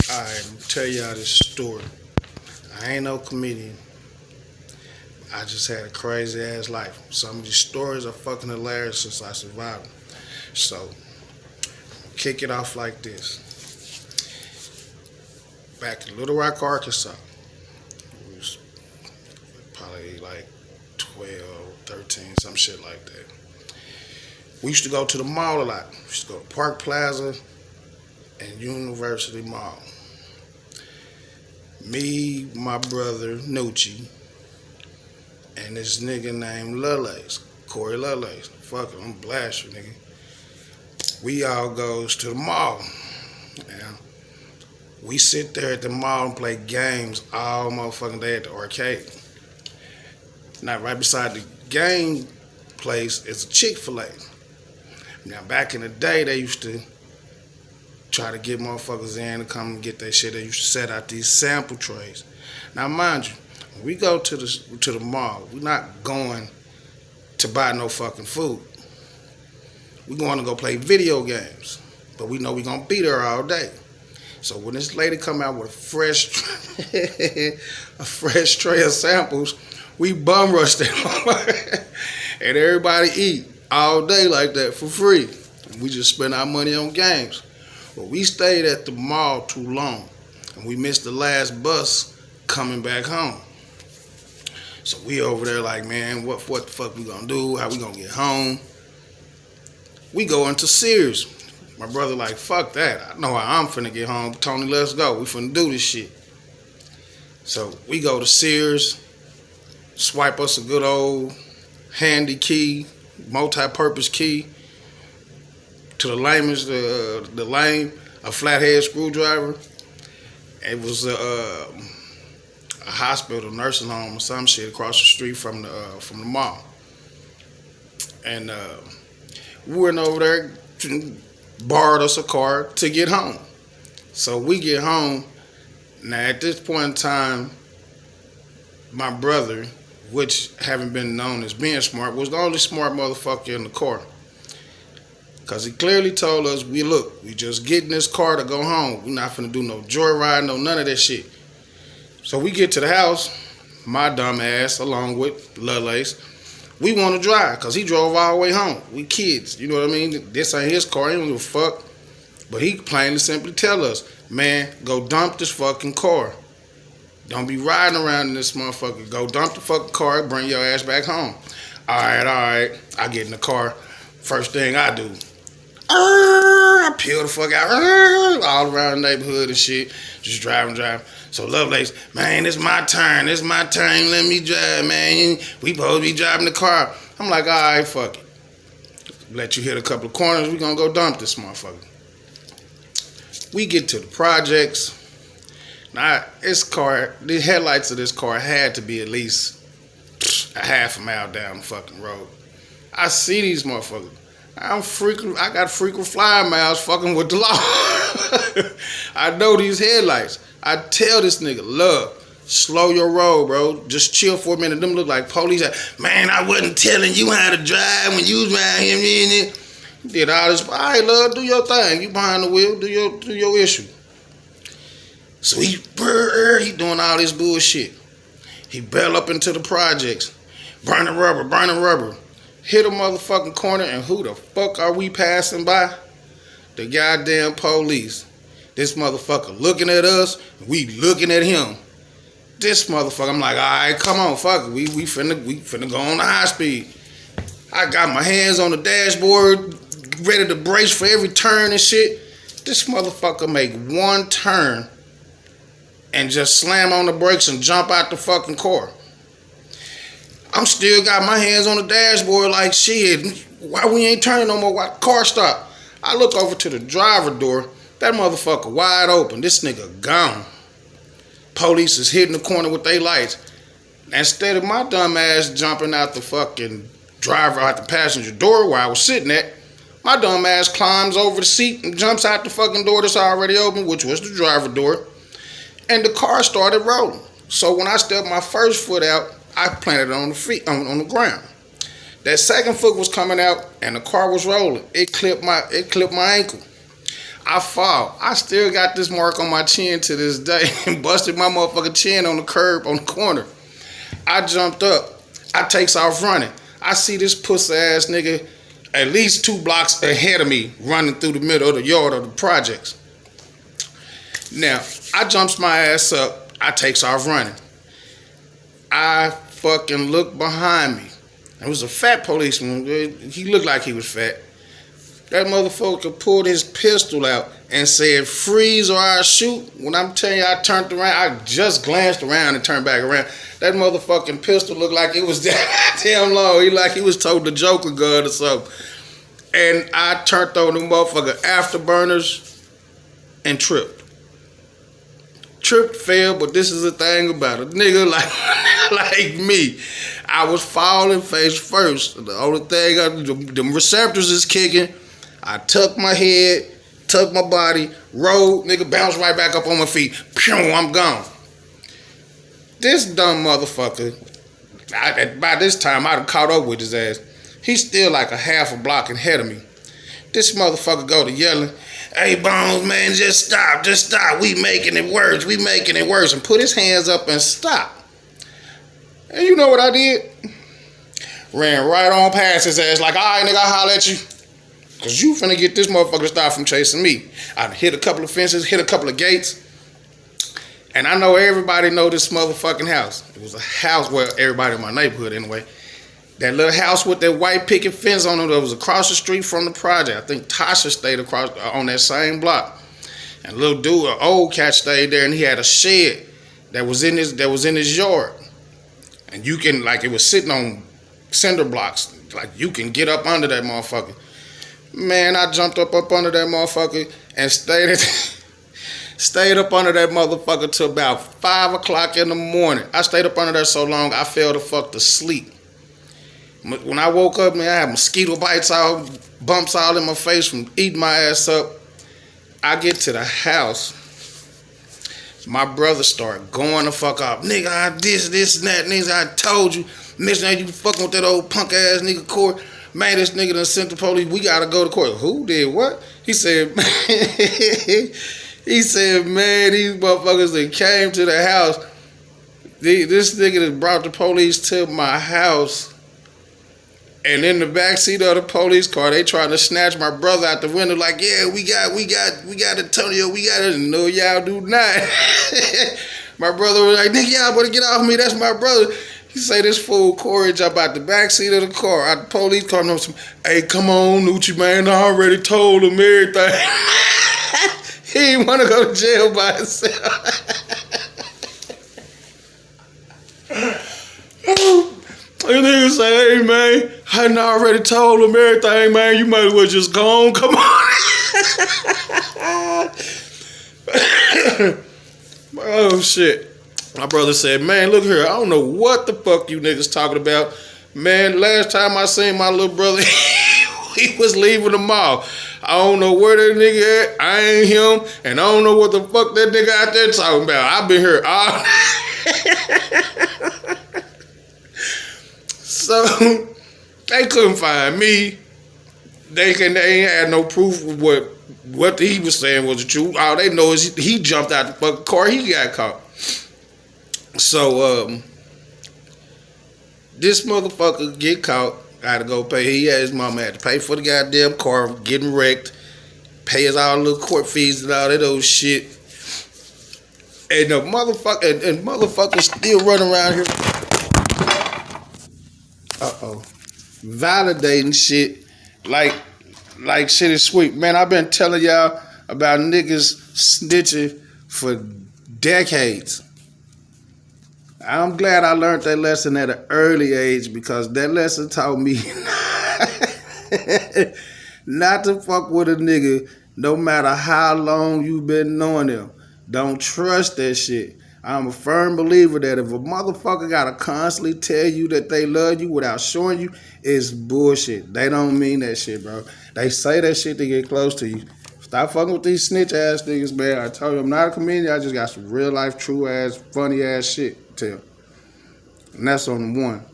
Alright, I'm tell y'all this story. I ain't no comedian. I just had a crazy ass life. Some of these stories are fucking hilarious since I survived them. So, kick it off like this. Back in Little Rock, Arkansas, we was probably like 12, 13, some shit like that. We used to go to the mall a lot. We used to go to Park Plaza and University Mall. Me, my brother, Nucci, and this nigga named Lulace, Corey Lulace. Fuck it, I'm blast you, nigga. We all goes to the mall. Now, we sit there at the mall and play games all motherfucking day at the arcade. Now, right beside the game place is a Chick-fil-A. Now, back in the day, they used to try to get motherfuckers in to come and get their shit. They used to set out these sample trays. Now, mind you, when we go to the mall, we're not going to buy no fucking food. We're going to go play video games, but we know we're going to be there all day. So when this lady come out with a fresh tray of samples, we bum rush them and everybody eat all day like that for free. We just spend our money on games. But we stayed at the mall too long, and we missed the last bus coming back home. So we over there like, man, what the fuck we gonna do? How we gonna get home? We go into Sears. My brother like, fuck that. I know how I'm finna get home. Tony, let's go. We finna do this shit. So we go to Sears, swipe us a good old handy key, multi-purpose key. To the layman's, the lame, a flathead screwdriver. It was a hospital, nursing home, or some shit across the street from the mall. And we went over there, borrowed us a car to get home. So we get home. Now at this point in time, my brother, which having been known as being smart, was the only smart motherfucker in the car. Because he clearly told us, we just getting this car to go home. We're not finna do no joyride, no none of that shit. So we get to the house, my dumb ass, along with Lulace, we want to drive, because he drove all the way home. We kids, you know what I mean? This ain't his car, he don't give a fuck. But he plainly simply tell us, man, go dump this fucking car. Don't be riding around in this motherfucker. Go dump the fucking car, bring your ass back home. All right. I get in the car. First thing I do, I peel the fuck out all around the neighborhood and shit. Just driving. So Lovelace, man, it's my turn. Let me drive, man. We supposed to be driving the car. I'm like, all right, fuck it. Let you hit a couple of corners. We gonna go dump this motherfucker. We get to the projects. Now, the headlights of this car had to be at least a half a mile down the fucking road. I see these motherfuckers. I got frequent flyer miles fucking with the law. I know these headlights. I tell this nigga, look, slow your roll, bro. Just chill for a minute. Them look like police. Man, I wasn't telling you how to drive when you was around here. You did all this. All right, love, do your thing. You behind the wheel. Do your issue. So he doing all this bullshit. He bail up into the projects. Burning rubber. Hit a motherfucking corner, and who the fuck are we passing by? The goddamn police. This motherfucker looking at us, we looking at him. This motherfucker, I'm like, all right, come on, fuck it. We finna go on the high speed. I got my hands on the dashboard, ready to brace for every turn and shit. This motherfucker make one turn and just slam on the brakes and jump out the fucking car. I'm still got my hands on the dashboard like, shit, why we ain't turning no more? Why the car stop? I look over to the driver door. That motherfucker wide open. This nigga gone. Police is hitting the corner with their lights. Instead of my dumb ass jumping out the fucking driver, out the passenger door where I was sitting at, my dumb ass climbs over the seat and jumps out the fucking door that's already open, which was the driver door. And the car started rolling. So when I stepped my first foot out, I planted it on the ground. That second foot was coming out, and the car was rolling. It clipped my ankle. I fall. I still got this mark on my chin to this day. And busted my motherfucking chin on the curb on the corner. I jumped up. I takes off running. I see this pussy ass nigga at least 2 blocks ahead of me running through the middle of the yard of the projects. Now, I jumps my ass up. I takes off running. I fucking look behind me. It was a fat policeman. He looked like he was fat. That motherfucker pulled his pistol out and said, freeze or I'll shoot. When I'm telling you, I turned around. I just glanced around and turned back around. That motherfucking pistol looked like it was damn long. He was told the Joker gun or something. And I turned on the motherfucker afterburners and tripped. Tripped, fell, but this is the thing about it. Nigga like me, I was falling face first. The only thing, the receptors is kicking. I tuck my head, tuck my body, roll, nigga, bounce right back up on my feet. Pew, I'm gone. This dumb motherfucker, by this time, I'd have caught up with his ass. He's still like a half a block ahead of me. This motherfucker go to yelling, hey, Bones, man, just stop. We making it worse. And put his hands up and stop. And you know what I did? Ran right on past his ass like, all right, nigga, I'll holler at you. Because you finna get this motherfucker to stop from chasing me. I hit a couple of fences, hit a couple of gates. And I know everybody know this motherfucking house. It was a house, well, everybody in my neighborhood anyway. That little house with that white picket fence on it that was across the street from the project. I think Tasha stayed across on that same block. And little dude, an old cat, stayed there, and he had a shed that was in his yard. And you can, like, it was sitting on cinder blocks. Like, you can get up under that motherfucker. Man, I jumped up under that motherfucker and stayed up under that motherfucker till about 5 o'clock in the morning. I stayed up under there so long, I fell the fuck to sleep. When I woke up, man, I had mosquito bites all, bumps all in my face from eating my ass up. I get to the house. My brother started going the fuck off. Nigga, I this, and that. Nigga, I told you. Next night you fucking with that old punk ass nigga court. Man, this nigga done sent the police. We gotta go to court. Who did what? He said, man, these motherfuckers that came to the house. This nigga that brought the police to my house. And in the backseat of the police car, they trying to snatch my brother out the window like, yeah, we got Antonio, we got it. No, y'all do not. My brother was like, nigga, y'all better get off me. That's my brother. He say this fool Corey jump out the backseat of the car, out the police car, and hey, come on, Nucci, man, I already told him everything. He didn't want to go to jail by himself. And nigga say, hey, man, I done already told him everything, man. You might as well just go on. Come on. Oh, shit. My brother said, man, look here. I don't know what the fuck you niggas talking about. Man, last time I seen my little brother, he was leaving the mall. I don't know where that nigga at. I ain't him. And I don't know what the fuck that nigga out there talking about. I've been here all So, they couldn't find me. They ain't had no proof of what he was saying was the truth. All they know is he jumped out the fucking car. He got caught. So, this motherfucker get caught. Got to go pay. He had his mama had to pay for the goddamn car getting wrecked. Pay his all little court fees and all that old shit. And the motherfucker still running around here. Validating shit like shit is sweet. Man, I've been telling y'all about niggas snitching for decades. I'm glad I learned that lesson at an early age because that lesson taught me not to fuck with a nigga no matter how long you've been knowing them. Don't trust that shit. I'm a firm believer that if a motherfucker gotta constantly tell you that they love you without showing you, it's bullshit. They don't mean that shit, bro. They say that shit to get close to you. Stop fucking with these snitch ass niggas, man. I told you I'm not a comedian. I just got some real life, true ass, funny ass shit to tell. And that's on the one.